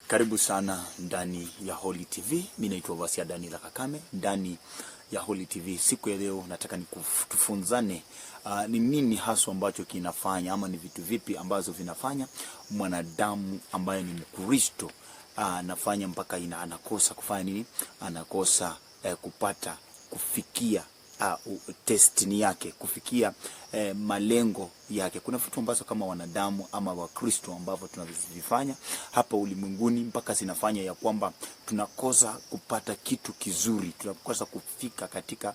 Karibu sana ndani ya Holy TV. Mimi naitwa Vasia Daniel Kakame ndani ya Holy TV. Siku ya leo nataka tufunzane ni nini haswa ambacho kinafanya ama ni vitu vipi ambazo vinafanya mwanadamu ambaye ni Mkristo anafanya mpaka anakosa kufanya nini? Anakosa kufikia destiny yake, kufikia malengo yake. Kuna vitu ambazo kama wanadamu ama Wakristo ambavyo tunavifanya hapa ulimwenguni mpaka zinafanya ya kwamba tunakosa kupata kitu kizuri, tunakosa kufika katika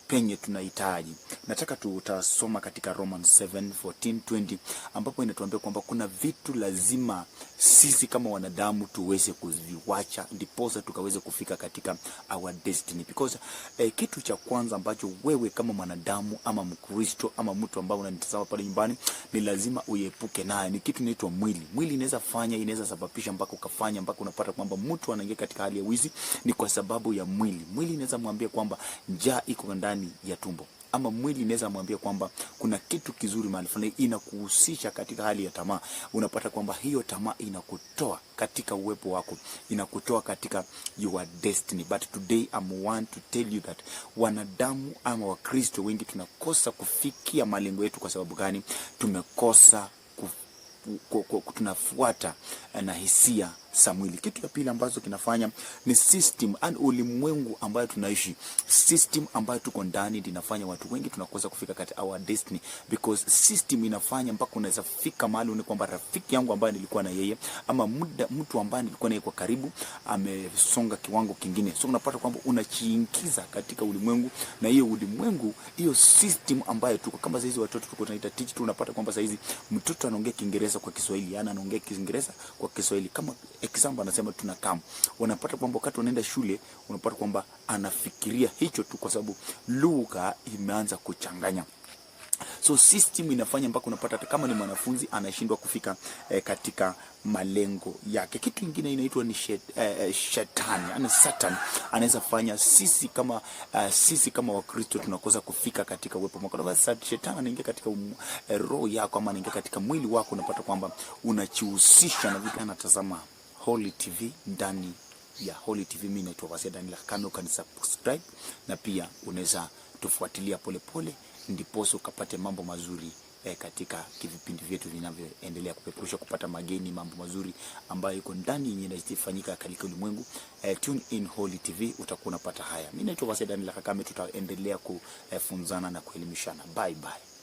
penye tunahitaji. Nataka tutasoma katika Romans 7:14-20 ambapo inatuambia kwamba kuna vitu lazima sisi kama wanadamu tuweze kuviwacha ndiposa tukaweze kufika katika our destiny. Because kitu cha kwanza ambacho wewe kama mwanadamu ama Mkristo ama mtu ambaye unanitazama pale nyumbani ni lazima uepuke naye, ni kitu inaitwa mwili. Mwili inaweza sababisha mpaka ukafanya mpaka unapata kwamba mtu anaingia katika hali ya wizi, ni kwa sababu ya mwili. Mwili inaweza mwambia kwamba njaa iko ndani ya tumbo, ama mwili inaweza mwambia kwamba kuna kitu kizuri mahali fulani, inakuhusisha katika hali ya tamaa. Unapata kwamba hiyo tamaa inakutoa katika uwepo wako, inakutoa katika your destiny. But today want to tell you that wanadamu ama Wakristo wengi tunakosa kufikia malengo yetu. Kwa sababu gani? Tumekosa tunafuata na hisia za mwili. Kitu ya pili ambacho kinafanya ni system and ulimwengu ambayo tunaishi. System ambayo tuko ndani inafanya watu wengi tunakosa kufika katika our destiny, because system inafanya mpaka unaweza fika mahali ni kwamba rafiki yangu ambaye nilikuwa na yeye ama mtu ambaye nilikuwa naye kwa karibu amesonga kiwango kingine. So unapata kwamba unachiingiza katika ulimwengu, na hiyo ulimwengu, hiyo system ambayo tuko kama saizi watoto tuko tunaita teach tu. Unapata kwamba saizi mtoto anaongea Kiingereza kwa Kiswahili, anaongea Kiingereza kwa Kiswahili. Kama example anasema tunakam, unapata kwamba wakati unaenda shule unapata kwamba anafikiria hicho tu kwa sababu lugha imeanza kuchanganya. So system inafanya mpaka unapata kama ni mwanafunzi anashindwa kufika katika malengo yake. Kitu kingine inaitwa ni shetani, yani Satan anaweza fanya sisi kama Wakristo tunakosa kufika katika uwepo wako. Basi shetani anaingia katika roho yako ama anaingia katika mwili wako, unapata kwamba unachihusisha na vitu. Anatazama Holy TV ndani ya Holy TV. Mimi naitwa Vasia Daniel Kakame, ukanisubscribe na pia unaweza tufuatilia polepole ndiposo ukapate mambo mazuri katika vipindi vyetu vinavyoendelea kupeperusha, kupata mageni, mambo mazuri ambayo iko ndani yenye inafanyika katika ulimwengu. Tune in Holy TV, utakuwa unapata haya. Mimi naitwa Vasia Daniel Kakame, tutaendelea kufunzana na kuelimishana. Bye bye.